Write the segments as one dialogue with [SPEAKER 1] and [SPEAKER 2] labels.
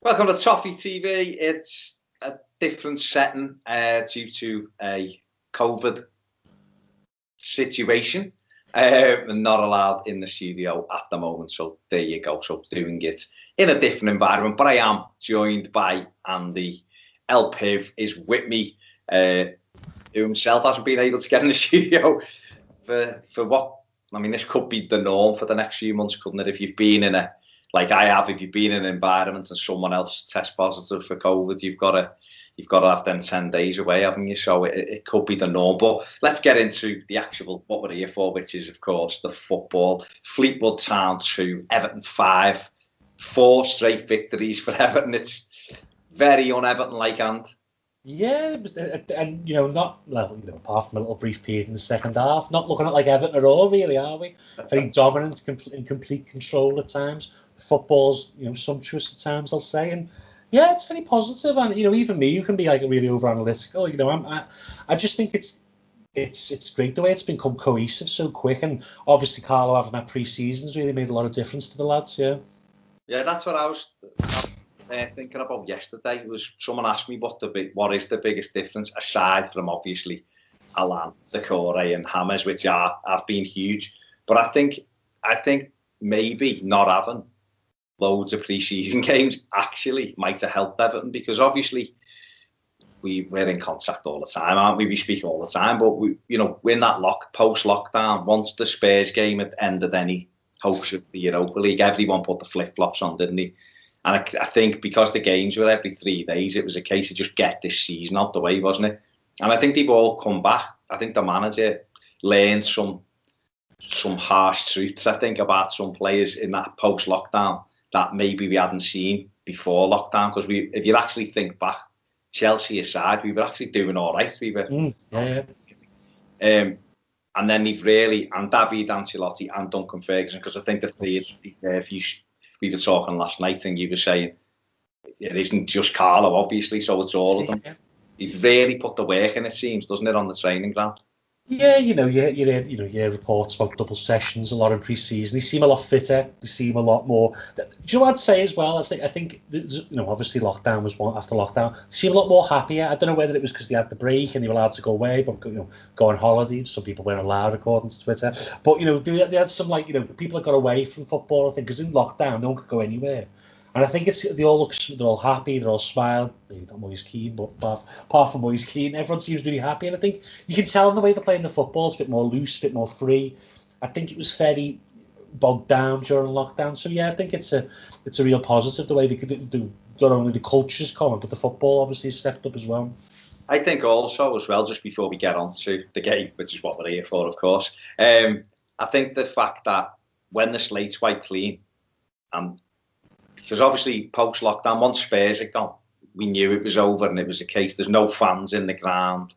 [SPEAKER 1] Welcome to Toffee TV. It's a different setting due to a COVID situation. We're not allowed in the studio at the moment, so there you go. So doing it in a different environment, but I am joined by Andy. LPiv is with me, who himself hasn't been able to get in the studio for what, I mean, this could be the norm for the next few months, couldn't it? If you've been in a, like I have, if you've been in an environment and someone else tests positive for COVID, you've got to have them 10 days away, haven't you? So it could be the norm. But let's get into the actual, what we're here for, which is, of course, the football. Fleetwood Town 2, Everton 5, 4 straight victories for Everton. It's very un-Everton-like, and
[SPEAKER 2] yeah, it was, and not apart from a little brief period in the second half, not looking at like Everton at all, really, are we? Very dominant, in complete control at times. Football's sumptuous at times, I'll say, and yeah, it's very positive. And even me, who can be like really over analytical, I just think it's great the way it's become cohesive so quick, and obviously Carlo having that pre-season's really made a lot of difference to the lads.
[SPEAKER 1] Yeah, that's what I was thinking about yesterday. Was someone asked me what is the biggest difference aside from obviously Alan, Decore and Hammers, which have been huge, but I think maybe not having loads of pre-season games actually might have helped Everton, because obviously we're in contact all the time, aren't we? We speak all the time, but we in that post-lockdown, once the Spurs game had ended any hopes of the Europa League, everyone put the flip-flops on, didn't he? And I think because the games were every 3 days, it was a case of just get this season out the way, wasn't it? And I think they've all come back. I think the manager learned some harsh truths, I think, about some players in that post-lockdown that maybe we hadn't seen before lockdown. Because if you actually think back, Chelsea aside, we were actually doing all right. We were, and then they've really, and David Ancelotti and Duncan Ferguson, because I think the three, we were talking last night, and you were saying it isn't just Carlo, obviously, so it's all of them. He's really put the work in, it seems, doesn't it, on the training ground?
[SPEAKER 2] Yeah, you hear reports about double sessions a lot in pre-season. They seem a lot fitter. They seem a lot more. Do you know what I'd say as well? I think obviously lockdown was one after lockdown. They seem a lot more happier. I don't know whether it was because they had the break and they were allowed to go away, but go on holiday. Some people weren't allowed, according to Twitter. But they had some people that got away from football. I think because in lockdown no one could go anywhere. And I think they're all happy, they're all smiling. Maybe not Moise Kean, but apart from Moise Kean, everyone seems really happy. And I think you can tell in the way they're playing the football, it's a bit more loose, a bit more free. I think it was very bogged down during lockdown. So yeah, I think it's a real positive the way they do. Not only the culture's coming, but the football obviously has stepped up as well.
[SPEAKER 1] I think also as well, just before we get on to the game, which is what we're here for, of course, I think the fact that when the slate's wiped clean, because obviously post-lockdown, once Spurs had gone, we knew it was over, and it was a case, there's no fans in the ground.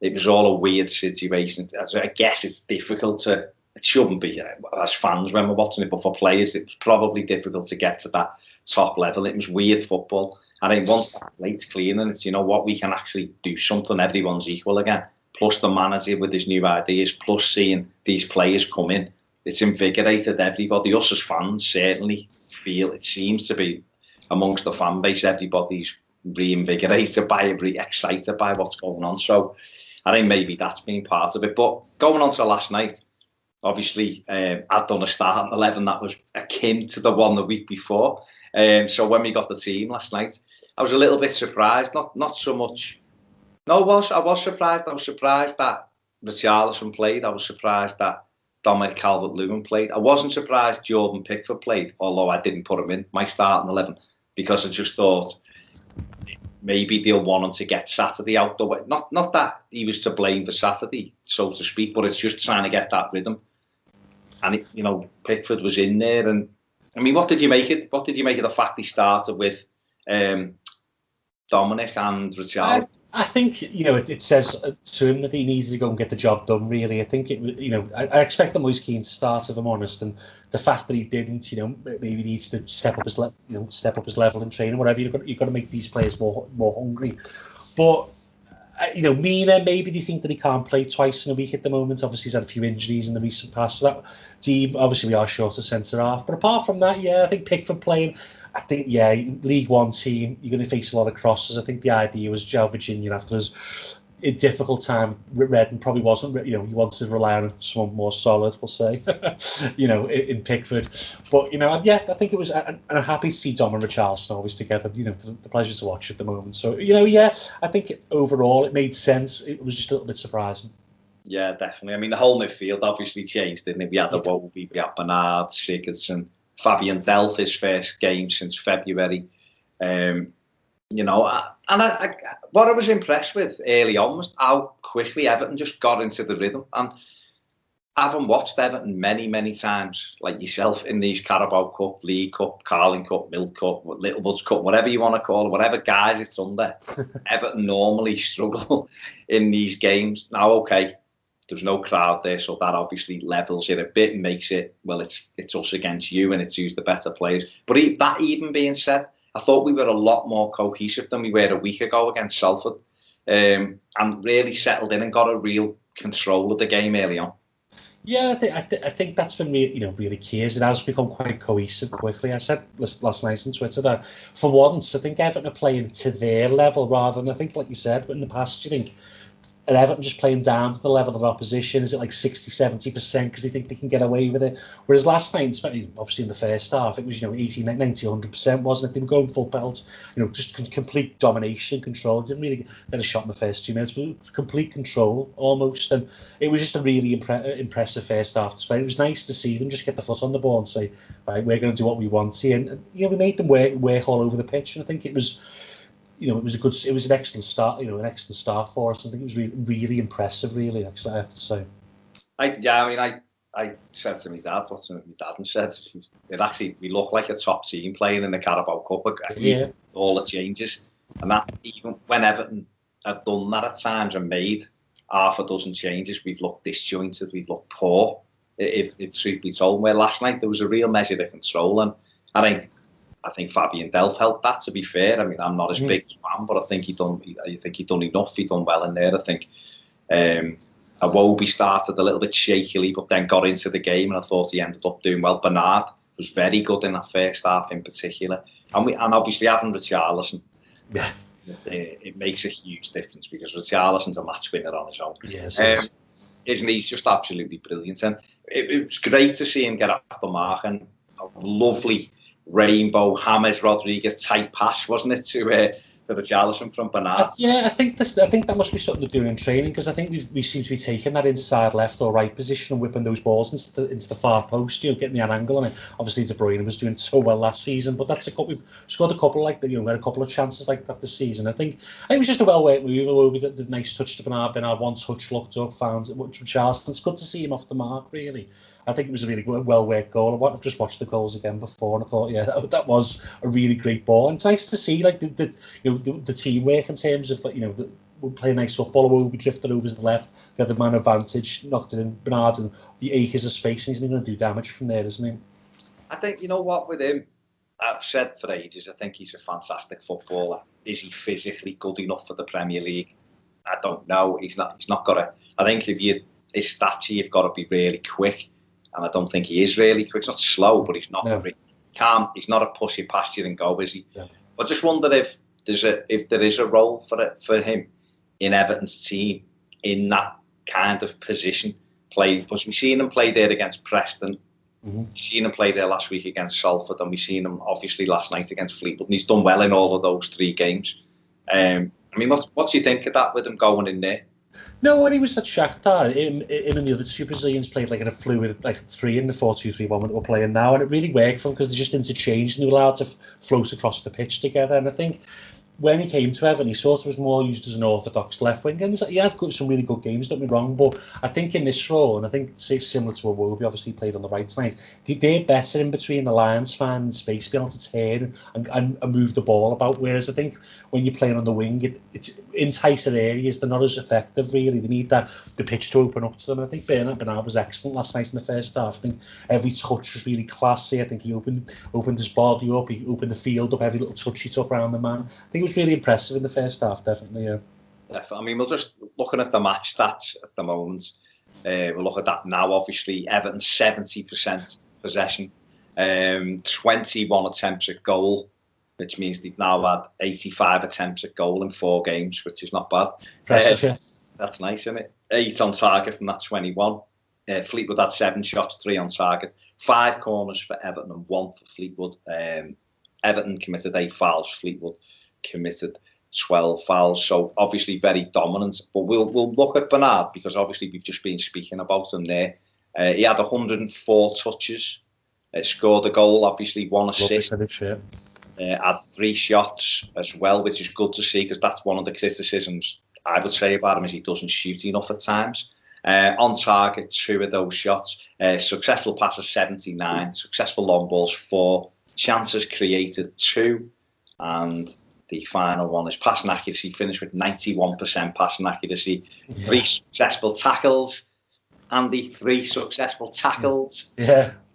[SPEAKER 1] It was all a weird situation. I guess it's difficult it shouldn't be as fans when we're watching it, but for players, it's probably difficult to get to that top level. It was weird football. And I once that slate's clean, and it's, we can actually do something, everyone's equal again. Plus the manager with his new ideas, plus seeing these players come in. It's invigorated everybody. Us as fans certainly feel, it seems to be amongst the fan base, everybody's reinvigorated by it, excited by what's going on. So I think maybe that's been part of it. But going on to last night, obviously I'd done a starting 11 that was akin to the one the week before. So when we got the team last night, I was a little bit surprised. Not so much. No, I was surprised. I was surprised that Richarlison played. I was surprised that Dominic Calvert-Lewin played. I wasn't surprised Jordan Pickford played, although I didn't put him in my starting 11, because I just thought maybe they'll want him to get Saturday out the way. Not that he was to blame for Saturday, so to speak, but it's just trying to get that rhythm. And Pickford was in there, and I mean, what did you make it? What did you make of the fact he started with Dominic and Richarlison?
[SPEAKER 2] I think it says to him that he needs to go and get the job done. Really, I think I expect the Moise Kean to start, if I'm honest, and the fact that he didn't, maybe he needs to step up his level in training, whatever. You've got to make these players more hungry. But Mina, maybe they think that he can't play twice in a week at the moment. Obviously, he's had a few injuries in the recent past. So that team, obviously, we are short of centre-half. But apart from that, I think Pickford playing, I think, League One team, you're going to face a lot of crosses. I think the idea was Joe Virginia, after his a difficult time, Redden probably wasn't, he wanted to rely on someone more solid, we'll say, in Pickford. But, I think it was, and I'm happy to see Dom and Richarlison always together, the pleasure to watch at the moment. So, I think overall it made sense. It was just a little bit surprising.
[SPEAKER 1] Yeah, definitely. I mean, the whole midfield obviously changed, didn't it? We had Iwobi, we had Bernard, Sigurdsson, Fabian Delph, his first game since February. What I was impressed with early on was how quickly Everton just got into the rhythm. And having watched Everton many, many times, like yourself, in these Carabao Cup, League Cup, Carling Cup, Milk Cup, Littlewoods Cup, whatever you want to call it, whatever guys it's under, Everton normally struggle in these games. Now, okay, there's no crowd there, so that obviously levels it a bit and makes it, well, it's us against you and it's who's the better players. But that even being said, I thought we were a lot more cohesive than we were a week ago against Salford, and really settled in and got a real control of the game early on.
[SPEAKER 2] Yeah, I think that's been really key. As it has become quite cohesive quickly. I said last night on Twitter that for once I think Everton are playing to their level rather than, I think, like you said, in the past, you think, and Everton just playing down to the level of opposition? Is it like 60-70% because they think they can get away with it? Whereas last night, obviously in the first half, it was 80, 90, 100%, wasn't it? They were going full pelt, just complete domination, control. Didn't really get a shot in the first 2 minutes, but complete control almost. And it was just a really impressive first half display. It was nice to see them just get the foot on the ball and say, right, we're going to do what we want here. And we made them work all over the pitch. And I think it was. It was an excellent start. An excellent start for us. I think it was really impressive. Really, actually, I have to say.
[SPEAKER 1] I said to my dad, what my dad said, we look like a top team playing in the Carabao Cup.
[SPEAKER 2] Yeah.
[SPEAKER 1] All the changes, and that even when Everton had done that at times and made half a dozen changes, we've looked disjointed, we've looked poor. If truth be told, where last night there was a real measure of control, and I think Fabian Delph helped that, to be fair. I mean, I'm not as big as man, but I think he done enough. He done well in there. I think Iwobi started a little bit shakily, but then got into the game, and I thought he ended up doing well. Bernard was very good in that first half in particular. And obviously having Richarlison, it makes a huge difference because Richarlison's a match winner on his own.
[SPEAKER 2] Yes.
[SPEAKER 1] Isn't he? He's just absolutely brilliant. And it was great to see him get off the mark, and a lovely rainbow James Rodriguez type pass, wasn't it, to Richarlison from Bernard?
[SPEAKER 2] I think that must be something they're doing in training, because I think we seem to be taking that inside left or right position and whipping those balls into the far post, getting the angle on it. Obviously, De Bruyne was doing so well last season, but we've scored a couple like that. We had a couple of chances like that this season. I think it was just a well-worked move. Iwobi did a nice touch to Bernard. Bernard one touch, looked up, found Richarlison. It's good to see him off the mark, really. I think it was a really well-worked goal. I've just watched the goals again before, and I thought, that was a really great ball. And it's nice to see the teamwork in terms of we play nice football. Iwobi drifted over to the left, the other man advantage, knocked it in. Bernard and the acres of space, and he's going to do damage from there, isn't he?
[SPEAKER 1] I think with him, I've said for ages, I think he's a fantastic footballer. Is he physically good enough for the Premier League? I don't know. He's not got a. I think his stature, you've got to be really quick. And I don't think he is really quick. He's not slow, but he's not very calm. He's not a push it past you and go, is he? Yeah. I just wonder if there is a role for him in Everton's team in that kind of position. Because we've seen him play there against Preston. We've seen him play there last week against Salford, and we've seen him obviously last night against Fleetwood. And he's done well in all of those 3 games. What do you think of that with him going in there?
[SPEAKER 2] No, when he was at Shakhtar, him and the other 2 Brazilians played in a fluid 3 in the 4-2-3-1 that we're playing now, and it really worked for them because they just interchanged and they were allowed to float across the pitch together. And I think when he came to Everton, he sort of was more used as an orthodox left wing, and he had some really good games, don't be wrong, but I think in this role, and I think similar to Iwobi, obviously played on the right tonight, they're better in between the lines, finding space, being able to turn and move the ball about, whereas I think when you're playing on the wing, it's in tighter areas, they're not as effective really. They need the pitch to open up to them. And I think Bernard was excellent last night in the first half. I think every touch was really classy. I think he opened his body up, he opened the field up, every little touch he took around the man. I think it was really impressive in the first half, definitely, yeah.
[SPEAKER 1] definitely. I mean, we're just looking at the match stats at the moment. We'll look at that now, obviously. Everton 70% possession, 21 attempts at goal, which means they've now had 85 attempts at goal in 4 games, which is not bad.
[SPEAKER 2] Impressive, yeah.
[SPEAKER 1] That's nice, isn't it? 8 on target from that 21. Fleetwood had 7 shots, 3 on target. 5 corners for Everton and 1 for Fleetwood. Everton committed 8 fouls. Fleetwood committed 12 fouls. So obviously very dominant. But we'll look at Bernard, because obviously we've just been speaking about him there. He had 104 touches. Scored a goal, obviously 1 assist. Had 3 shots as well, which is good to see, because that's one of the criticisms I would say about him, is he doesn't shoot enough at times. On target, 2 of those shots. Successful passes 79. Successful long balls 4. Chances created 2. And the final one is passing accuracy. Finished with 91% passing accuracy. 3 successful tackles. Andy, 3 successful tackles.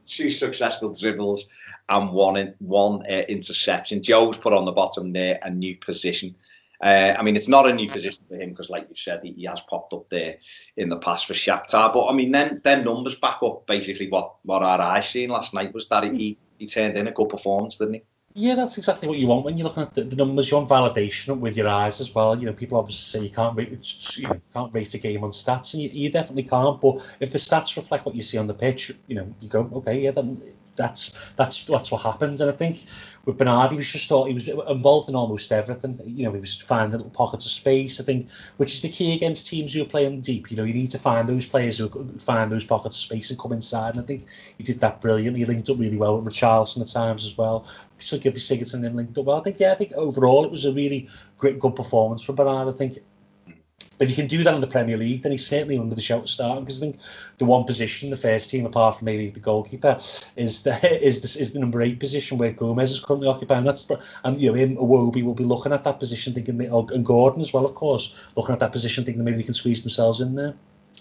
[SPEAKER 1] 2 successful dribbles. And one interception. Joe's put on the bottom there a new position. I mean, it's not a new position for him, because, like you've said, he has popped up there in the past for Shakhtar. But I mean, then numbers back up basically what our eyes seen last night, was that he turned in a good performance, didn't he?
[SPEAKER 2] Yeah, that's exactly what you want when you're looking at the numbers. You want validation with your eyes as well. You know, people obviously say you can't rate a game on stats, and you definitely can't. But if the stats reflect what you see on the pitch, you know, you go, okay, yeah, then that's what happens. And I think with Bernard, he was involved in almost everything. You know, he was finding little pockets of space, I think, which is the key against teams who are playing deep. You know, you need to find those players who find those pockets of space and come inside. And I think he did that brilliantly. He linked up really well with Richarlison at times as well. Still give Sigurdsson and linked up well. I think overall it was a really good performance for Bernard. I think if you can do that in the Premier League, then he's certainly under the shout of starting, because I think the one position, the first team, apart from maybe the goalkeeper, is the number 8 position where Gomez is currently occupying. And you know, Iwobi will be looking at that position, thinking, and Gordon as well, of course, looking at that position, thinking maybe they can squeeze themselves in there.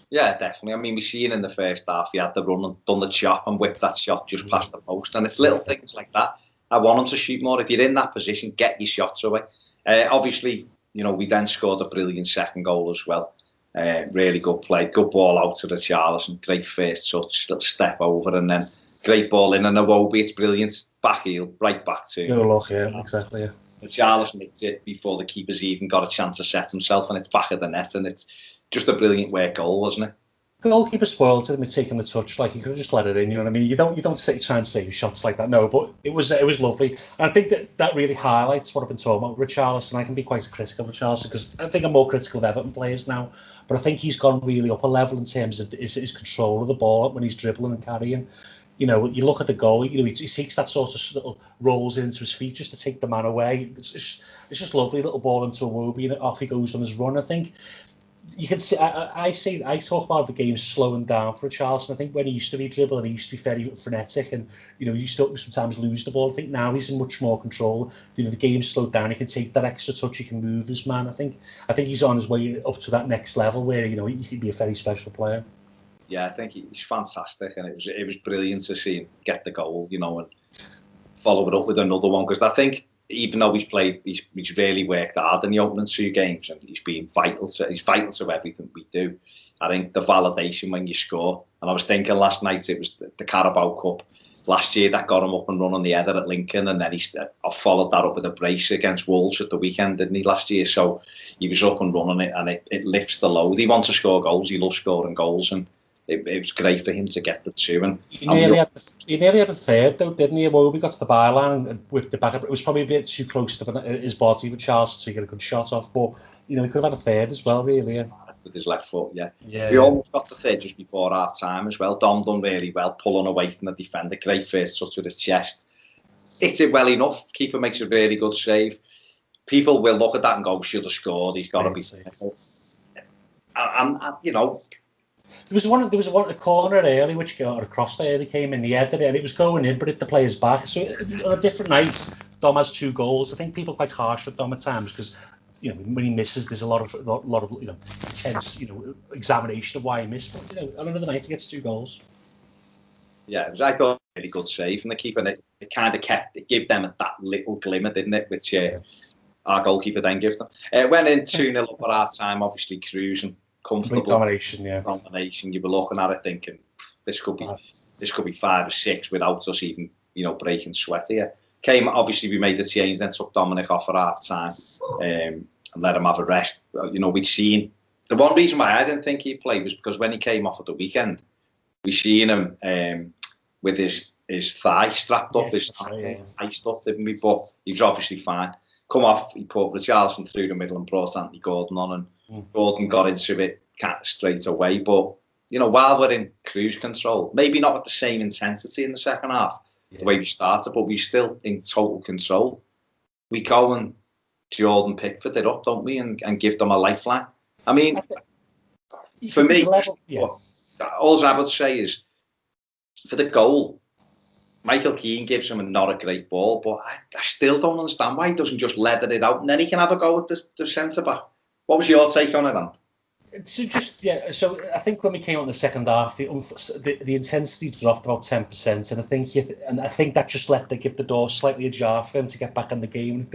[SPEAKER 1] Yeah, definitely. I mean, we've seen in the first half, he had the run and done the chop and whipped that shot just past the post, and it's little things like that. I want him to shoot more. If you're in that position, get your shots away. Obviously, you know, we then scored a brilliant second goal as well. Really good play. Good ball out to Richarlison. Great first touch. Little step over, and then great ball in. And Iwobi, it's brilliant. Back heel, right back to him.
[SPEAKER 2] No luck, yeah, exactly. Yeah.
[SPEAKER 1] Richarlison nicked it before the keeper's even got a chance to set himself, and it's back of the net. And it's just a brilliant work goal, wasn't it?
[SPEAKER 2] Goalkeeper spoiled him with taking the touch. Like, he could have just let it in. You know what I mean? You don't try and save shots like that. No, but it was lovely. And I think that really highlights what I've been talking about. Richarlison, I can be quite critical of Richarlison, because I think I'm more critical of Everton players now. But I think he's gone really up a level in terms of his control of the ball when he's dribbling and carrying. You know, you look at the goal. You know, he takes that sort of little rolls into his feet just to take the man away. It's just lovely, little ball into Iwobi, and off he goes on his run. I think. You can see. I talk about the game slowing down for Richarlison. I think when he used to be dribbling, he used to be very frenetic, and you know, he used to sometimes lose the ball. I think now he's in much more control. You know, the game's slowed down. He can take that extra touch. He can move his man. I think he's on his way up to that next level where, you know, he could be a very special player.
[SPEAKER 1] Yeah, I think he's fantastic, and it was brilliant to see him get the goal, you know, and follow it up with another one, because I think, even though he's really worked hard in the opening 2 games, and he's vital to everything we do. I think the validation when you score, and I was thinking last night, it was the Carabao Cup last year that got him up and running the header at Lincoln, and then he followed that up with a brace against Wolves at the weekend, didn't he, last year? So he was up and running it, and it lifts the load. He wants to score goals. He loves scoring goals, and it was great for him to get the 2. And
[SPEAKER 2] he nearly had a third, though, didn't he? Well, we got to the byline and whipped it back. It was probably a bit too close to his body with Charles to get a good shot off, but you know, he could have had a third as well, really. Yeah.
[SPEAKER 1] With his left foot, yeah. We almost got the third just before half time as well. Dom done really well, pulling away from the defender. Great first touch with his chest. Hit it well enough. Keeper makes a really good save. People will look at that and go, should have scored. He's got to be careful. And you know.
[SPEAKER 2] There was a corner early which got across there. He came in the header and it was going in, but hit the player's back. So on a different night, Dom has 2 goals. I think people are quite harsh with Dom at times because, you know, when he misses, there's a lot of you know, intense, you know, examination of why he missed. But you know, on another night he gets 2 goals.
[SPEAKER 1] Yeah, it was, I thought, a really good save from the keeper. And it kind of gave them that little glimmer, didn't it? Which our goalkeeper then gave them. Went in 2-0 up at half time, obviously cruising, comfortable.
[SPEAKER 2] Domination, yeah.
[SPEAKER 1] Domination. You were looking at it thinking, this could be 5 or 6 without us even, breaking sweat here. Obviously we made the change, then took Dominic off at half time and let him have a rest. We'd seen, the one reason why I didn't think he'd play was because when he came off at the weekend, we seen him with his thigh strapped up, his thigh stuff, didn't we? But he was obviously fine. Come off, he put Richarlison through the middle and brought Anthony Gordon on, and Gordon got into it straight away. But, while we're in cruise control, maybe not with the same intensity in the second half, the way we started, but we're still in total control. We go and Jordan Pickford it up, don't we, and give them a lifeline. I mean, for me, all I would say is, for the goal, Michael Keane gives him not a great ball, but I still don't understand why he doesn't just leather it out and then he can have a go at the centre-back. What was your take on it, Ant?
[SPEAKER 2] So I think when we came out in the second half, the intensity dropped about 10%, and I think that just give the door slightly ajar for him to get back in the game.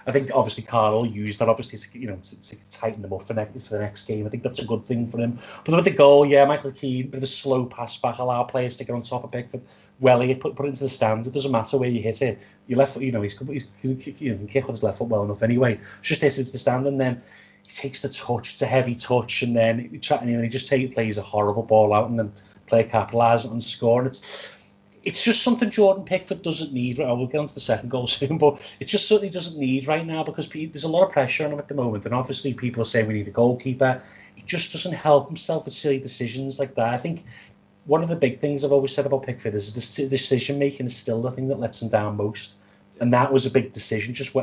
[SPEAKER 2] I think obviously Carl used that obviously to tighten them up for the next game. I think that's a good thing for him. But with the goal, Michael Keane, bit of a slow pass back, allow players to get on top of Pickford. Well, he put it into the stand. It doesn't matter where you hit it. Your left foot, he can kick with his left foot well enough anyway. Just hit it into the stand, and then he takes the touch. It's a heavy touch, and then he just plays a horrible ball out, and then player capitalises and score. And it's just something Jordan Pickford doesn't need. We'll get on to the second goal soon, but it just certainly doesn't need right now because there's a lot of pressure on him at the moment, and obviously people are saying we need a goalkeeper. He just doesn't help himself with silly decisions like that. I think one of the big things I've always said about Pickford is the decision making is still the thing that lets him down most. And that was a big decision. Just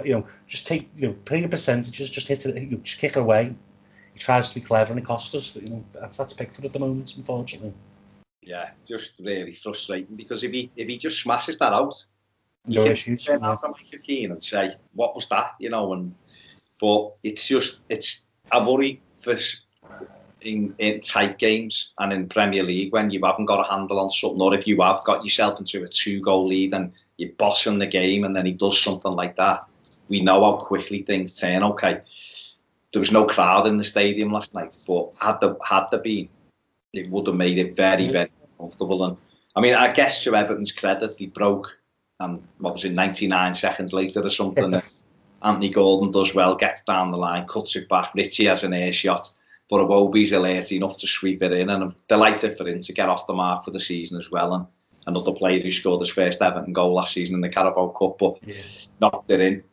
[SPEAKER 2] take, play the percentages, just hit it, just kick it away. He tries to be clever and it cost us. That's Pickford at the moment, unfortunately.
[SPEAKER 1] Yeah, just really frustrating because if he just smashes that out,
[SPEAKER 2] no issues.
[SPEAKER 1] Turn out from Michael Keane and say, what was that? But it's a worry for in tight games and in Premier League when you haven't got a handle on something, or if you have got yourself into a 2-goal lead and you're bossing the game and then he does something like that. We know how quickly things turn. Okay, there was no crowd in the stadium last night, but had there been, it would have made it very, very comfortable. And I mean, I guess to Everton's credit, he broke, and 99 seconds later or something, Anthony Gordon does well, gets down the line, cuts it back. Richie has an air shot, but Iwobi's alert enough to sweep it in, and I'm delighted for him to get off the mark for the season as well. And another player who scored his first Everton goal last season in the Carabao Cup, but knocked it in.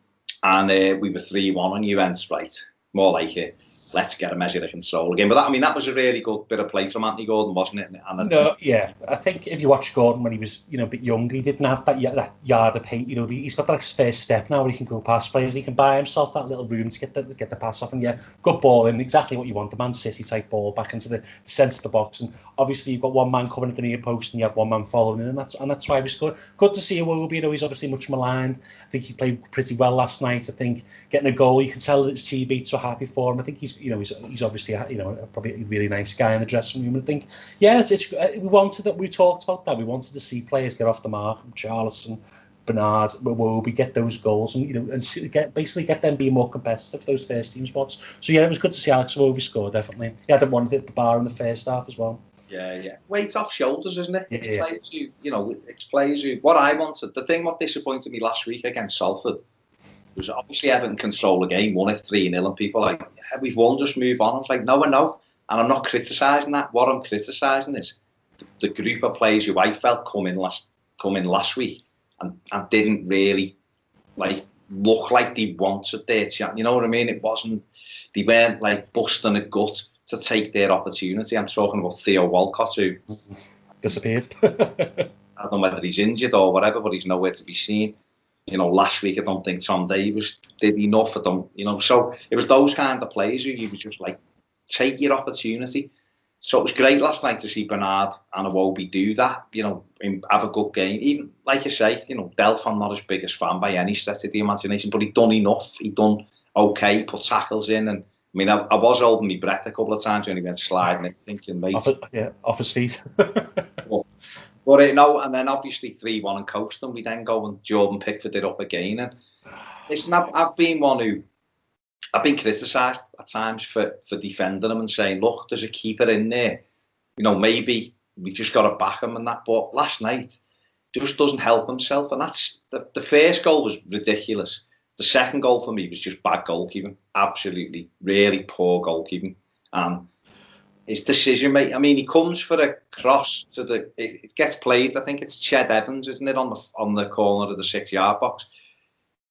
[SPEAKER 1] And we were 3-1, and you went, right, more like it. Let's get a measure of control again. But that was a really good bit of play from Anthony Gordon, wasn't it?
[SPEAKER 2] I think if you watch Gordon when he was, a bit younger, he didn't have that yard of pace. He's got that first step now where he can go past players. He can buy himself that little room to get the pass off. And good ball in, exactly what you want, the Man City type ball back into the centre of the box. And obviously you've got one man coming at the near post and you have one man following in, and that's why we scored. Good to see Iwobi. He's obviously much maligned. I think he played pretty well last night. I think getting a goal, you can tell that his teammates are happy for him. I think he's obviously probably a really nice guy in the dressing room. I think we talked about that. We wanted to see players get off the mark. Richarlison, Bernard, Iwobi, get those goals and get them being more competitive for those first team spots. So it was good to see Alex Iwobi score. Definitely, he had one hit the bar in the first half as well.
[SPEAKER 1] Yeah. Weight off shoulders, isn't it? It's players who. What I wanted, the thing what disappointed me last week against Salford was obviously Everton control the game, won it 3-0, and people like, we've won, just move on. I was like, no, and I'm not criticising that. What I'm criticising is the group of players who I felt come in last week and didn't really look like they wanted their chance. You know what I mean? It wasn't, they weren't busting a gut to take their opportunity. I'm talking about Theo Walcott, who
[SPEAKER 2] disappeared.
[SPEAKER 1] I don't know whether he's injured or whatever, but he's nowhere to be seen. Last week I don't think Tom Davies did enough for them. So it was those kind of players who you would just take your opportunity. So it was great last night to see Bernard and Iwobi do that. Have a good game. Even like you say, Delph, I'm not as big as fan by any stretch of the imagination, but he'd done enough. He'd done okay, put tackles in, and I mean, I was holding my breath a couple of times when he went sliding, thinking, mate,
[SPEAKER 2] off his feet.
[SPEAKER 1] But and then obviously 3-1 and coast them. We then go and Jordan Pickford it up again. And listen, I've been one who I've been criticised at times for defending him and saying, look, there's a keeper in there. You know, maybe we've just got to back him and that. But last night, just doesn't help himself. And that's the first goal was ridiculous. The second goal for me was just bad goalkeeping. Absolutely, really poor goalkeeping. And his decision making. I mean, he comes for a cross to it gets played. I think it's Ched Evans, isn't it, on the corner of the 6-yard box.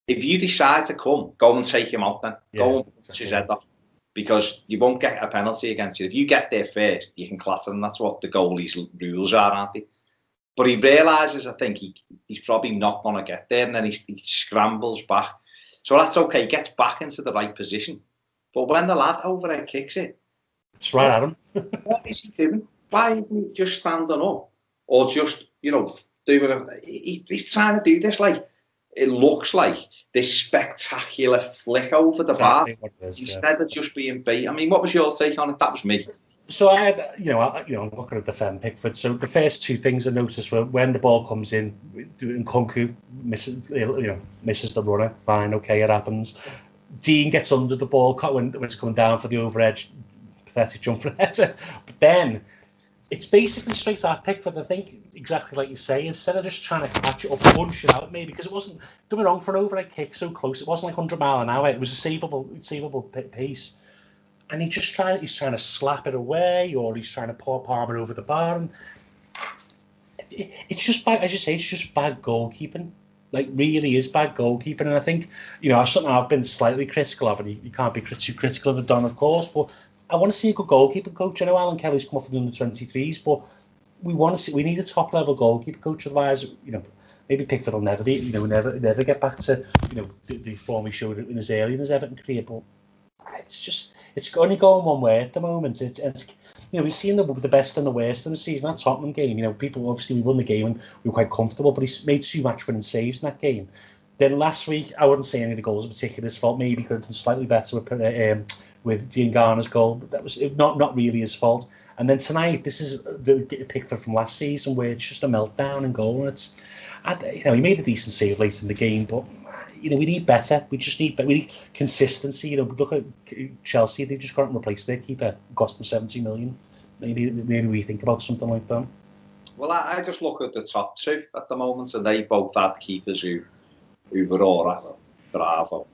[SPEAKER 1] If you decide to come, go and take him out then. Yeah, go and touch his head off. Because you won't get a penalty against you. If you get there first, you can clatter him. That's what the goalie's rules are, aren't they? But he realises, I think, he's probably not going to get there, and then he scrambles back. So that's okay, he gets back into the right position. But when the lad over there kicks it,
[SPEAKER 2] it's right at him.
[SPEAKER 1] What is he doing? Why isn't he just standing up? Or just, doing he's trying to do this, like, it looks like this spectacular flick over the bar instead of just being beat. I mean, what was your take on it? That was me.
[SPEAKER 2] So I had, I'm looking at defend Pickford. So the first two things I noticed were when the ball comes in, Nkounkou misses the runner. Fine, okay, it happens. Dean gets under the ball when it's coming down for the overedge, pathetic jump for the header. But then it's basically straight at Pickford. I think exactly like you say. Instead of just trying to catch it up, punch it out, maybe because it wasn't. Don't be wrong, for an overhead kick so close, it wasn't like 100 mile an hour. It was a savable pace. And he's trying to slap it away, or he's trying to palm it over the bar. And it's just bad. As you say, it's just bad goalkeeping. Like, really is bad goalkeeping. And I think, something I've been slightly critical of, and you can't be too critical of the Don, of course, but I want to see a good goalkeeping coach. I know Alan Kelly's come off the under-23s, but we need a top-level goalkeeper coach. Otherwise, maybe Pickford will never be, never get back to, the form he showed in his Everton career. But it's only going one way at the moment. We've seen the best and the worst in the season. That Tottenham game, people, obviously we won the game and we were quite comfortable, but he's made 2 match-winning saves in that game. Then last week, I wouldn't say any of the goals in particular his fault. Maybe he could have done slightly better with Dean Garner's goal, but that was not really his fault. And then tonight, this is the Pickford from last season, where it's just a meltdown and goal. And he made a decent save late in the game, but we need better. We need consistency. Look at Chelsea; they've just got to replace their keeper. Cost them 70 million. Maybe we think about something like that.
[SPEAKER 1] Well, I just look at the top two at the moment, and they both had keepers who were all right. Bravo.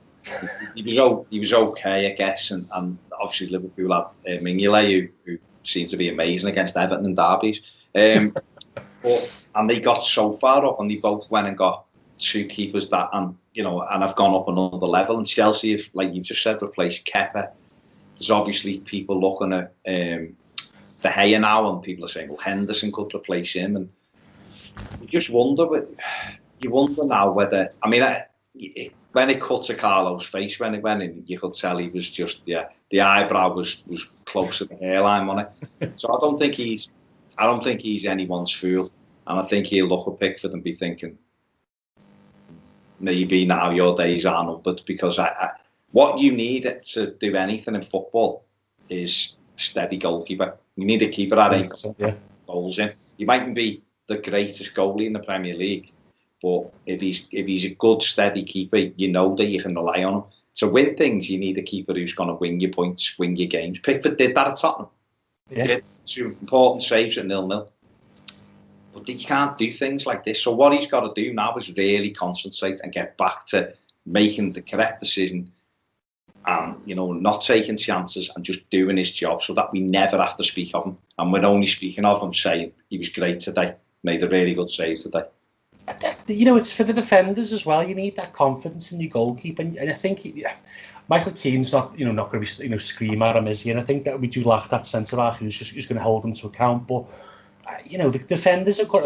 [SPEAKER 1] He was okay, I guess, and obviously Liverpool had Minshall, who seemed to be amazing against Everton and Davies. And they got so far up, and they both went and got 2 keepers that, and have gone up another level. And Chelsea have, like you've just said, replaced Kepa. There's obviously people looking at De Gea now, and people are saying, well, Henderson could replace him, and you just wonder. You wonder now whether, when it cut to Carlo's face, when it went in, you could tell he was just, the eyebrow was close to the hairline on it. So I don't think he's anyone's fool, and I think he'll look at Pickford and be thinking, maybe now your days are numbered, because what you need to do anything in football is a steady goalkeeper. You need a keeper that ain't goals in. You mightn't be the greatest goalie in the Premier League, but if he's a good, steady keeper, you know that you can rely on him. To win things, you need a keeper who's going to win your points, win your games. Pickford did that at Tottenham. He did 2 important saves at 0-0. But you can't do things like this. So what he's got to do now is really concentrate and get back to making the correct decision and, not taking chances and just doing his job, so that we never have to speak of him. And we're only speaking of him saying he was great today, made a really good save today.
[SPEAKER 2] It's for the defenders as well. You need that confidence in your goalkeeper, and I think Michael Keane's not going to be scream at him, is he? And I think that we do lack that centre back who's going to hold them to account. But the defenders have got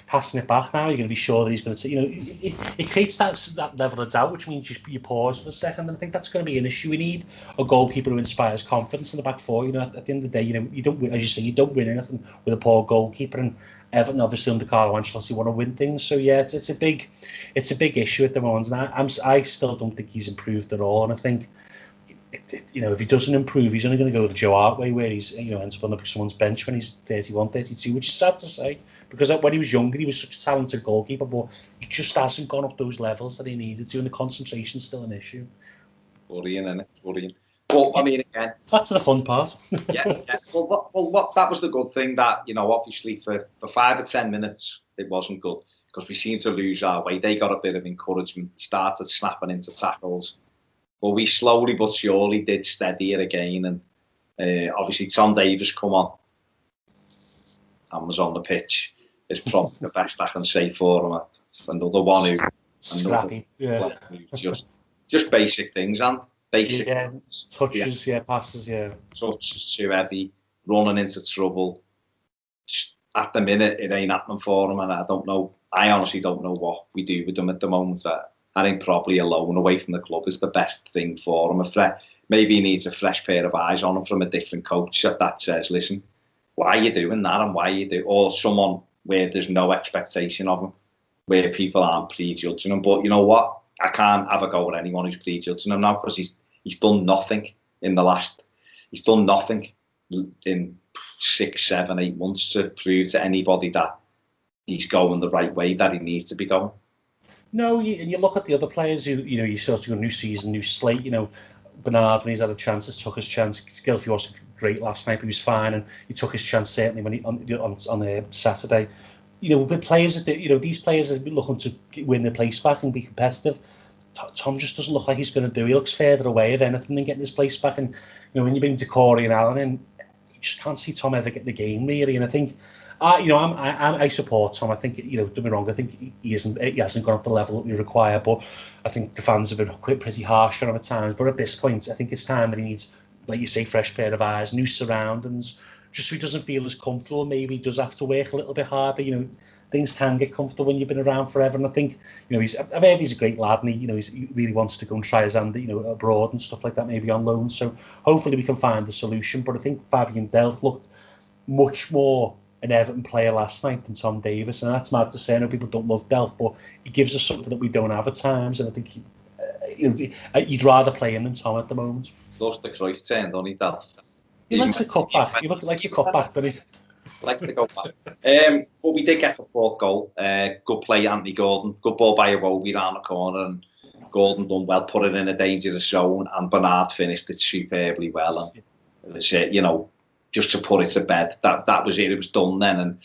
[SPEAKER 2] passing it back now. You're going to be sure that he's going to, it creates that level of doubt, which means you pause for a second. And I think that's going to be an issue. We need a goalkeeper who inspires confidence in the back four. At the end of the day, you don't win, as you say, you don't win anything with a poor goalkeeper. And Everton, obviously under Carlo Ancelotti, want to win things. So yeah, it's a big issue at the moment. And I still don't think he's improved at all. And I think, if he doesn't improve, he's only going to go the Joe Hart way, where he's ends up on someone's bench when he's 31, 32, which is sad to say, because when he was younger, he was such a talented goalkeeper, but he just hasn't gone up those levels that he needed to, and the concentration's still an issue.
[SPEAKER 1] Worrying, isn't it? Worrying. But, I mean, again...
[SPEAKER 2] Back to the fun part.
[SPEAKER 1] yeah. Well, that was the good thing that, obviously for 5 or 10 minutes, it wasn't good because we seemed to lose our way. They got a bit of encouragement, started snapping into tackles. But we slowly but surely did steady it again. And obviously, Tom Davies come on and was on the pitch. It's probably the best I can say for him. Another one who...
[SPEAKER 2] Scrappy, yeah.
[SPEAKER 1] Just basic things, and basic
[SPEAKER 2] touches, passes,
[SPEAKER 1] touches too heavy, running into trouble. At the minute, it ain't happening for him, and I honestly don't know what we do with them at the moment. I think probably a loan away from the club is the best thing for him. Maybe he needs a fresh pair of eyes on him from a different coach that says, listen, why are you doing that, and why you do, or someone where there's no expectation of him, where people aren't prejudging him. But you know what? I can't have a go at anyone who's prejudging him now because he's done nothing in the last... He's done nothing in 6, 7, 8 months to prove to anybody that he's going the right way, that he needs to be going.
[SPEAKER 2] No, and you look at the other players who, you sort of go new season, new slate, Bernard, when he's had a chance, took his chance. Gylfi wasn't great last night, but he was fine, and he took his chance certainly when on Saturday. With players that these players are looking to win their place back and be competitive. Tom just doesn't look like he's going to do. He looks further away of anything than getting his place back. And when you bring Decore and Allen in, you just can't see Tom ever getting the game really. And I think, I support Tom. I think don't be wrong. I think he hasn't gone up the level that we require. But I think the fans have been pretty harsh on him at times. But at this point, I think it's time that he needs, like you say, fresh pair of eyes, new surroundings. Just so he doesn't feel as comfortable. Maybe he does have to work a little bit harder. Things can get comfortable when you've been around forever. And I think, I've heard he's a great lad, and he really wants to go and try his hand, abroad and stuff like that, maybe on loan. So hopefully we can find the solution. But I think Fabian Delph looked much more an Everton player last night than Tom Davies, and that's mad to say. I know people don't love Delph, but he gives us something that we don't have at times. And I think you'd rather play him than Tom at the moment.
[SPEAKER 1] Lost the Christ turn, don't he, Delph?
[SPEAKER 2] He likes to cut back. He likes to cut back, doesn't he?
[SPEAKER 1] Likes to go back. But we did get the 4th goal. Good play, Anthony Gordon. Good ball by Iwobi round the corner, and Gordon done well, put it in a dangerous zone, and Bernard finished it superbly well. And it was, just to put it to bed. That was it. It was done then, and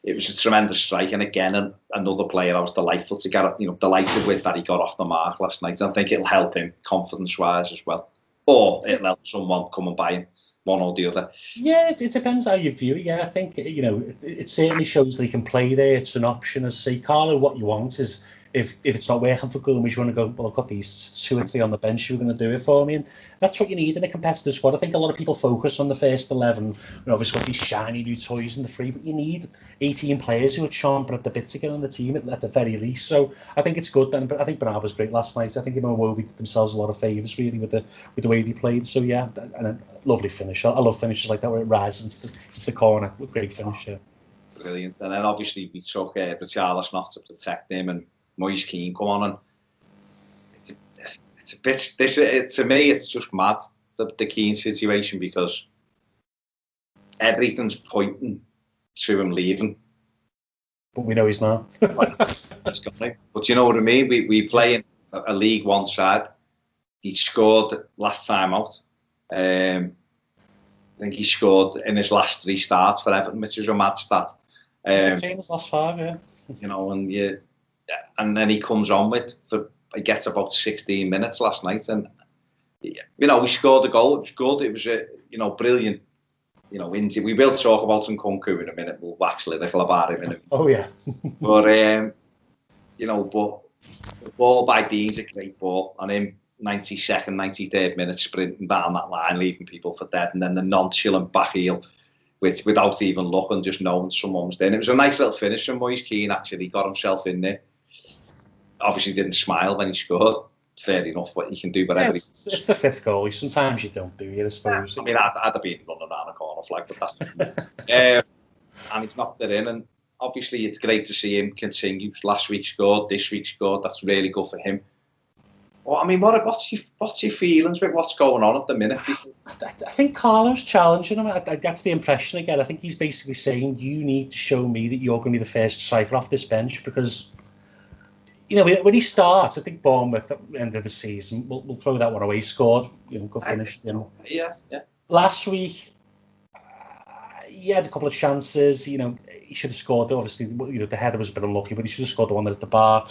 [SPEAKER 1] it was a tremendous strike. And again, another player I was delighted with that he got off the mark last night. I think it'll help him confidence-wise as well, or it'll help someone coming by him. One or the other. Yeah,
[SPEAKER 2] it depends how you view it. Yeah, I think it certainly shows that he can play there. It's an option. As I say, Carlo, what you want is if it's not working for Gomes, you want to go, well, I've got these 2 or 3 on the bench who are going to do it for me, and that's what you need in a competitive squad. I think a lot of people focus on the first 11. Obviously got these shiny new toys in the free, but you need 18 players who are chomping at the bit to get on the team at the very least. So I think it's good then. But I think Bernard was great last night. I think him and Iwobi did themselves a lot of favours really with the way they played. So yeah, and a lovely finish. I love finishes like that where it rises into the corner. Great finish. Yeah.
[SPEAKER 1] Brilliant. And then obviously we took Richarlison off to protect him, and Moise Kean come on, and it's a bit. To me, it's just mad the Kean situation, because everything's pointing to him leaving.
[SPEAKER 2] But we know he's not.
[SPEAKER 1] But you know what I mean? We play in a League One side. He scored last time out. I think he scored in his last 3 starts for Everton, which is a mad stat.
[SPEAKER 2] His last 5, yeah.
[SPEAKER 1] And then he comes on he gets about 16 minutes last night, and we scored a goal. It was good. It was a brilliant. Injury. We will talk about Nkounkou in a minute. We'll wax lyrical about him in a minute.
[SPEAKER 2] Oh yeah.
[SPEAKER 1] But but the ball by Dean's a great ball, and him 92nd, 93rd minute sprinting down that line, leaving people for dead, and then the nonchalant back heel, without even looking, just knowing someone's there. And it was a nice little finish from Moise Kean. Actually, got himself in there. Obviously, didn't smile when he scored. Fair enough, what he can do, whatever.
[SPEAKER 2] It's the 5th goal. Sometimes you don't do it, I suppose.
[SPEAKER 1] I mean, I'd have been running around a corner flag, but that's and he's knocked it in. And obviously, it's great to see him continue. Last week scored, this week scored. That's really good for him. Well, I mean, what's your feelings with what's going on at the minute?
[SPEAKER 2] I think Carlo's challenging him. That's the impression I get. I think he's basically saying, you need to show me that you're going to be the first striker off this bench, because when he starts, I think Bournemouth at the end of the season, we'll throw that one away. He scored, good finish.
[SPEAKER 1] Yeah.
[SPEAKER 2] Last week, he had a couple of chances. He should have scored. Obviously, the header was a bit unlucky, but he should have scored the one at the bar.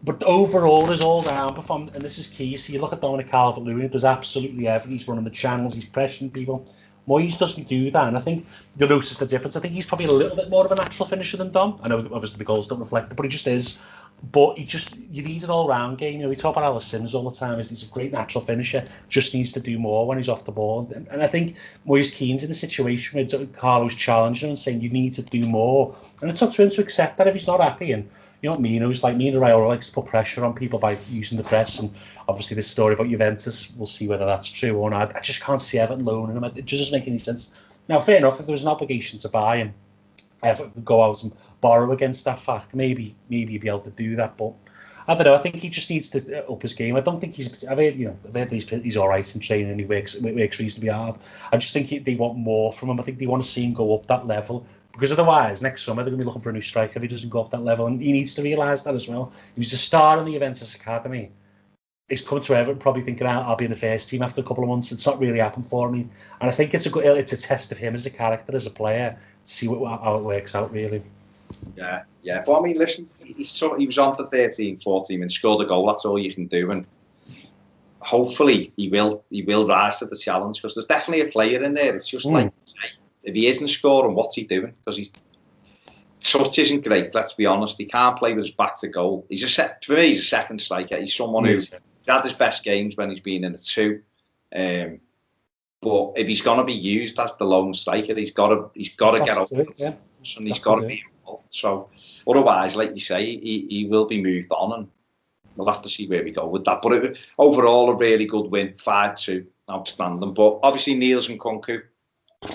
[SPEAKER 2] But overall, his all-round performance, and this is key. So you look at Dominic Calvert-Lewin, he does absolutely everything. He's running the channels, he's pressuring people. Moise doesn't do that, and I think you'll notice the difference. I think he's probably a little bit more of a natural finisher than Dom. I know obviously the goals don't reflect it, but he just is. But you need an all-round game. We talk about Alice Sims all the time. He's a great natural finisher, just needs to do more when he's off the ball. And I think Moise Kean's in a situation where Carlo's challenging him and saying you need to do more. And it's up to him to accept that if he's not happy. And you know what Mino's like, Mino Raiola likes to put pressure on people by using the press. And obviously this story about Juventus, we'll see whether that's true or not. I just can't see Everton loaning him. It just doesn't make any sense. Now, fair enough, if there was an obligation to buy him, Everton could go out and borrow against that fact. Maybe he'd be able to do that, but I don't know. I think he just needs to up his game. I don't think I've heard he's all right in training and he works reasonably hard. I just think they want more from him. I think they want to see him go up that level, because otherwise next summer they're going to be looking for a new striker if he doesn't go up that level, and he needs to realise that as well. He was a star in the Juventus academy. He's come to Everton probably thinking I'll be in the first team after a couple of months. It's not really happened for me, and I think it's a test of him as a character, as a player. See how it works out, really.
[SPEAKER 1] Yeah. But I mean, listen, he was on for 13, 14 and scored a goal. That's all you can do, and hopefully he will rise to the challenge, because there's definitely a player in there. It's just like, if he isn't scoring, what's he doing? Because his touch isn't great. Let's be honest. He can't play with his back to goal. For me, he's a second striker. He's someone who's had his best games when he's been in a 2. But if he's going to be used as the lone striker, he's got to get over it, and he's got to be involved. So otherwise, like you say, he will be moved on, and we'll have to see where we go with that. But overall, a really good win, 5-2, outstanding. But obviously, Niels and Nkounkou.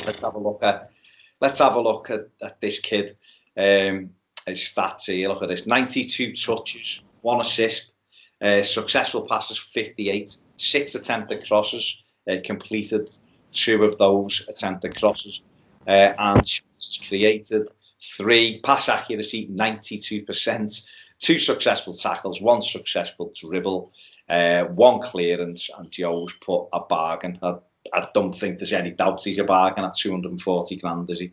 [SPEAKER 1] Let's have a look at this kid. His stats here. Look at this: 92 touches, 1 assist, successful passes 58, 6 attempted crosses. Completed 2 of those attempted crosses, and chances created 3. Pass accuracy 92%. 2 successful tackles, 1 successful dribble, 1 clearance, and Joe's put a bargain. I don't think there's any doubt he's a bargain at 240 grand, is he?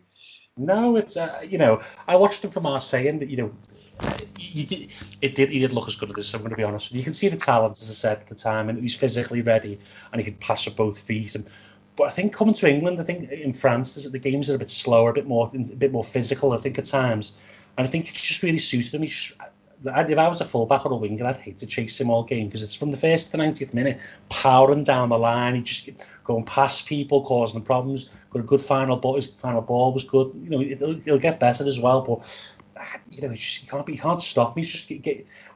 [SPEAKER 2] No, it's I watched him for Marseille, and he did look as good as this. I'm going to be honest. You can see the talent, as I said at the time, and he's physically ready, and he could pass with both feet. But I think coming to England, I think in France, the games are a bit slower, a bit more physical. I think at times, and I think it's just really suited him. If I was a fullback or a winger, I'd hate to chase him all game, because it's from the first to the 90th minute, powering down the line. He just going past people, causing them problems. Got a good final ball. His final ball was good. He'll get better as well, but it's just he can't stop me. He's just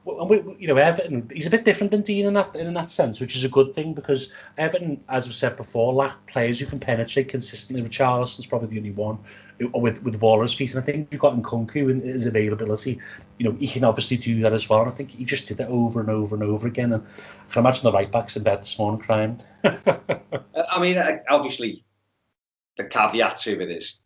[SPEAKER 2] Everton. He's a bit different than Dean in that sense, which is a good thing, because Everton, as I've said before, lack players who can penetrate consistently. Richarlison's probably the only one with the ball at his feet, and I think you've got Nkounkou in his availability. He can obviously do that as well. And I think he just did that over and over and over again. And I can imagine the right backs in bed this morning crying.
[SPEAKER 1] I mean, obviously, the caveat to it is,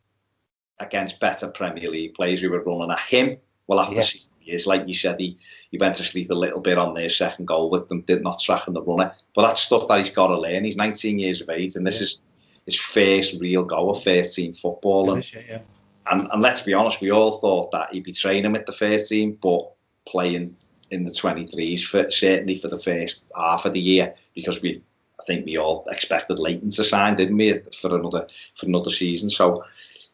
[SPEAKER 1] against better Premier League players who were running at him, we'll have to see who he is. Like you said, he went to sleep a little bit on their second goal with them, did not track on the runner. But that's stuff that he's got to learn. He's 19 years of age, and this is his first real go of first team football. And let's be honest, we all thought that he'd be training with the first team, but playing in the 23s, certainly for the first half of the year, because I think we all expected Leighton to sign, didn't we, for another season. So.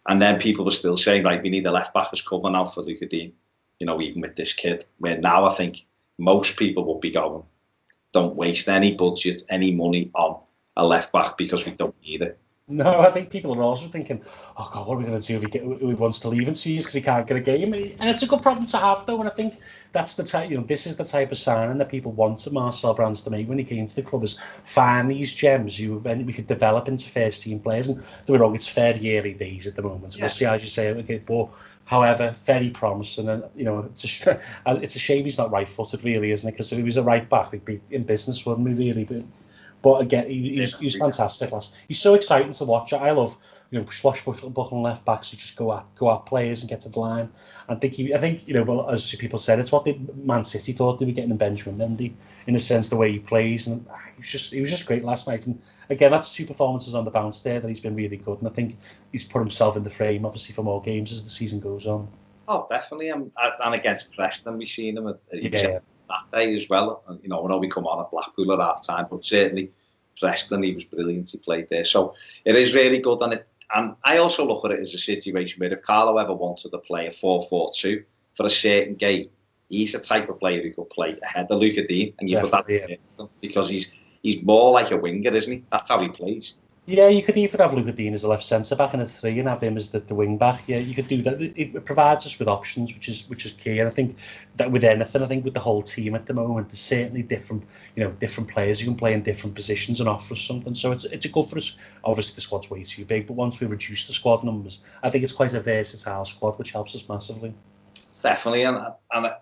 [SPEAKER 1] And then people were still saying, right, we need a left-back as cover now for Luca Dean, even with this kid. Where now I think most people would be going, don't waste any budget, any money on a left-back, because we don't need it.
[SPEAKER 2] No, I think people are also thinking, oh God, what are we going to do if he wants to leave in 2 years because he can't get a game? And it's a good problem to have, though, and I think that's the type, this is the type of signing that people wanted Marcel Brands to make when he came to the club, is find these gems who we could develop into first team players. And don't get me wrong, it's fairly early days at the moment. We'll see, as you say, but however, very promising. And it's a shame he's not right-footed, really, isn't it? Because if he was a right back, we'd be in business, wouldn't we? Really, but But again, he was fantastic last. He's so exciting to watch. I love swashbuckling left backs who just go at players and get to the line. I think well, as people said, it's what Man City thought they were getting in Benjamin Mendy, in a sense, the way he plays, and he was just great last night. And again, that's 2 performances on the bounce there that he's been really good, and I think he's put himself in the frame, obviously, for more games as the season goes on.
[SPEAKER 1] Oh, definitely, and against Preston, we've seen him that day as well. And, I know we come on at Blackpool at half time, but certainly Preston, he was brilliant. He played there, so it is really good. And I also look at it as a situation where if Carlo ever wanted to play a 4-4-2 for a certain game, he's the type of player who could play ahead of Luca Dean, and you put that in because he's more like a winger, isn't he? That's how he plays.
[SPEAKER 2] Yeah, you could even have Luca Dean as a left centre back and a 3, and have him as the wing back. Yeah, you could do that. It provides us with options, which is key. And I think that with anything, I think with the whole team at the moment, there's certainly different players who can play in different positions and offer us something. So it's a good for us. Obviously, the squad's way too big, but once we reduce the squad numbers, I think it's quite a versatile squad, which helps us massively.
[SPEAKER 1] Definitely, and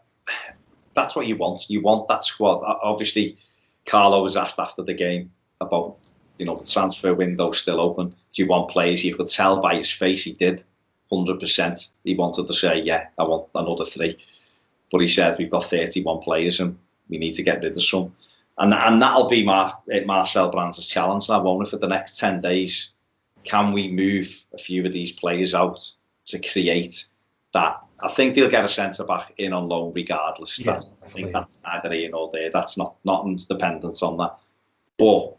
[SPEAKER 1] that's what you want. You want that squad. Obviously, Carlo was asked after the game about, the transfer window still open. Do you want players? You could tell by his face he did, 100%. He wanted to say, yeah, I want another 3. But he said, we've got 31 players and we need to get rid of some. And that'll be Marcel Brands' challenge now, won't it, for the next 10 days? Can we move a few of these players out to create that? I think they'll get a centre-back in on loan regardless.
[SPEAKER 2] Yeah,
[SPEAKER 1] I think that's either in or there. That's nothing's dependent on that. But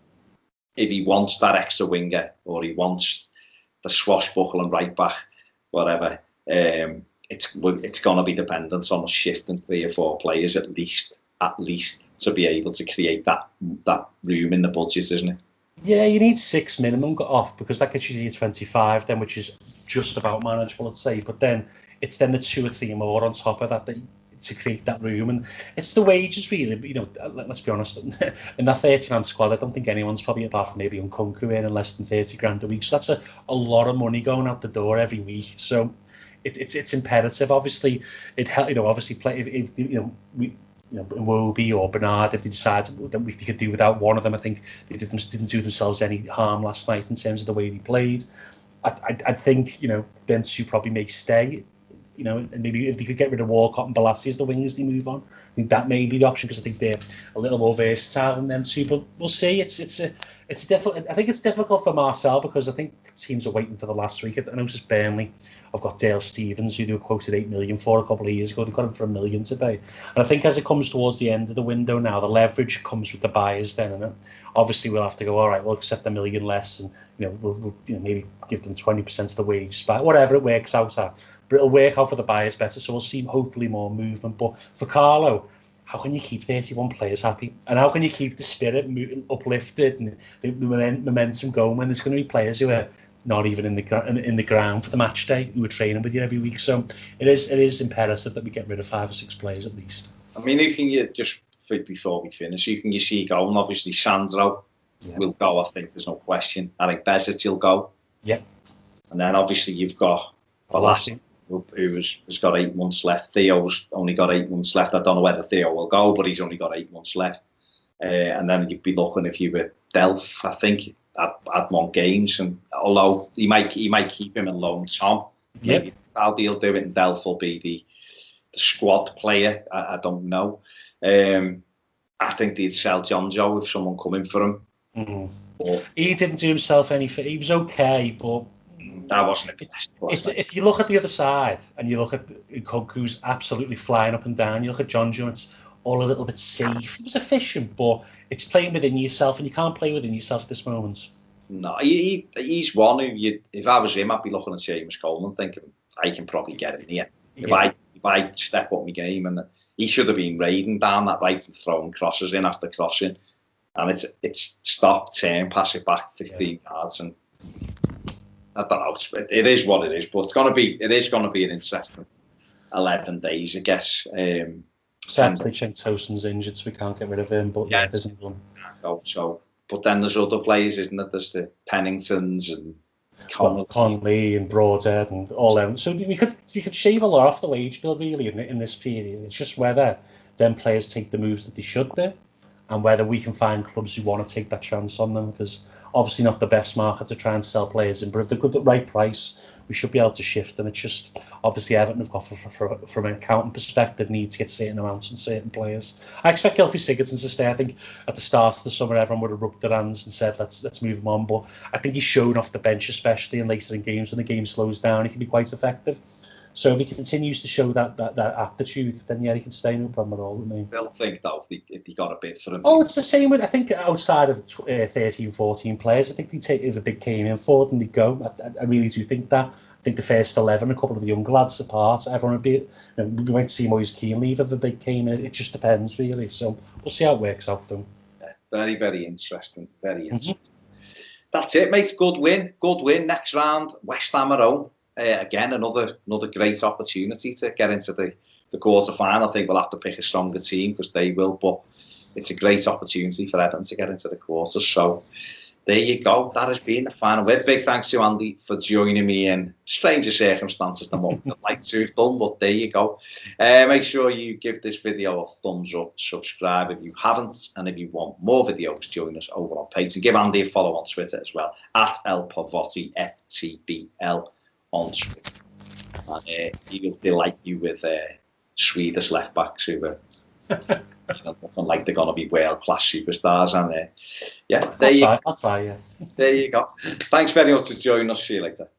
[SPEAKER 1] if he wants that extra winger, or he wants the swashbuckling right back, whatever, it's going to be dependent on a shift in 3 or 4 players at least to be able to create that room in the budget, isn't it?
[SPEAKER 2] Yeah, you need 6 minimum got off, because that gets you to 25 then, which is just about manageable, I'd say. But then it's then the 2 or 3 more on top of that to create that room, and it's the wages really. Let's be honest, in that 30-man squad, I don't think anyone's probably, apart from maybe Nkounkou, earning less than 30 grand a week. So that's a lot of money going out the door every week. So it's imperative. Obviously, obviously play if Iwobi or Bernard, if they decide that they could do without one of them. I think they didn't do themselves any harm last night in terms of the way they played. I think them 2 probably may stay. And maybe if they could get rid of Walcott and Balassi as the wingers, they move on. I think that may be the option, because I think they're a little more versatile than them 2. But we'll see. It's difficult. I think it's difficult for Marcel, because I think teams are waiting for the last week. I noticed Burnley, I've got Dale Stevens, who they were quoted 8 million for a couple of years ago. They've got him for $1 million today. And I think as it comes towards the end of the window now, the leverage comes with the buyers then. And obviously we'll have to go, all right, we'll accept $1 million less, and we'll maybe give them 20% of the wage, whatever it works out at. But it'll work out for the buyers better, so we'll see hopefully more movement. But for Carlo, how can you keep 31 players happy? And how can you keep the spirit uplifted and the momentum going when there's going to be players who are not even in the ground for the match day, who are training with you every week? So it is imperative that we get rid of 5 or 6 players at least.
[SPEAKER 1] I mean, who can you, just before we finish, who can you see going? Obviously, Sandro will go, I think, there's no question. I think Versatility will go.
[SPEAKER 2] Yeah.
[SPEAKER 1] And then obviously you've got Balassi, who has got 8 months left. Theo's only got 8 months left. I don't know whether Theo will go, but he's only got 8 months left. And then you'd be looking, if you were Delph, I think, at 1 games. And although he might keep him in loan, Tom.
[SPEAKER 2] Yep.
[SPEAKER 1] Maybe I'll do it, and Delph will be the squad player. I don't know. I think they'd sell John Joe if someone coming for him.
[SPEAKER 2] Mm-hmm. He didn't do himself any favor. He was okay, but
[SPEAKER 1] that wasn't the best.
[SPEAKER 2] If you look at the other side and you look at Nkounkou absolutely flying up and down, you look at John Joe, it's all a little bit safe. He was efficient, but it's playing within yourself, and you can't play within yourself at this moment.
[SPEAKER 1] No, he's one who, if I was him, I'd be looking at Seamus Coleman thinking, I can probably get in here.
[SPEAKER 2] Yeah.
[SPEAKER 1] If I step up my game, and he should have been raiding down that right and throwing crosses in after crossing. And it's stop, turn, pass it back 15 yards, and I don't know. It is what it is, but it is going to be an interesting 11 days, I guess.
[SPEAKER 2] Sadly, Cenk Tosun's injured, so we can't get rid of him. But yeah, there's one.
[SPEAKER 1] So, but then there's other players, isn't it? There's the Penningtons and
[SPEAKER 2] Conley and Broadhead and all them. So we could shave a lot off the wage bill really in this period. It's just whether them players take the moves that they should do. and whether we can find clubs who want to take that chance on them, because obviously not the best market to try and sell players in, but if they're good at the right price, we should be able to shift them. It's just, obviously Everton have got, from an accounting perspective, need to get certain amounts on certain players. I expect Gylfi Sigurdsson to stay. I think at the start of the summer everyone would have rubbed their hands and said let's move him on, but I think he's shown off the bench, especially in later in games when the game slows down, he can be quite effective. So if he continues to show that aptitude, then yeah, he can stay, no problem at all with me.
[SPEAKER 1] They'll think though if they got a bid for him.
[SPEAKER 2] Oh, it's the same with, I think, outside of 13, 14 players. I think they take, if a big came in for them, they go. I really do think that. I think the first 11, a couple of the young lads apart, everyone would be. We went to see Moise Kean leave if the big came in. It just depends really. So we'll see how it works out though.
[SPEAKER 1] Yeah, very, very interesting. Very interesting. That's it, mate. Good win. Good win. Next round, West Ham at home. Again, another great opportunity to get into the quarter final. I think we'll have to pick a stronger team because they will, but it's a great opportunity for Everton to get into the quarters. So there you go. That has been the final word. Big thanks to Andy for joining me in stranger circumstances than what I'd like to have done, but there you go. Make sure you give this video a thumbs up, subscribe if you haven't, and if you want more videos, join us over on Patreon. And give Andy a follow on Twitter as well, at El Pavotti, FTBL. On Twitter. And he will delight you with Swedish left backs who are looking like they're going to be world class superstars. And yeah, there you go.
[SPEAKER 2] I'll try, yeah.
[SPEAKER 1] There you go. Thanks very much for joining us. See you later.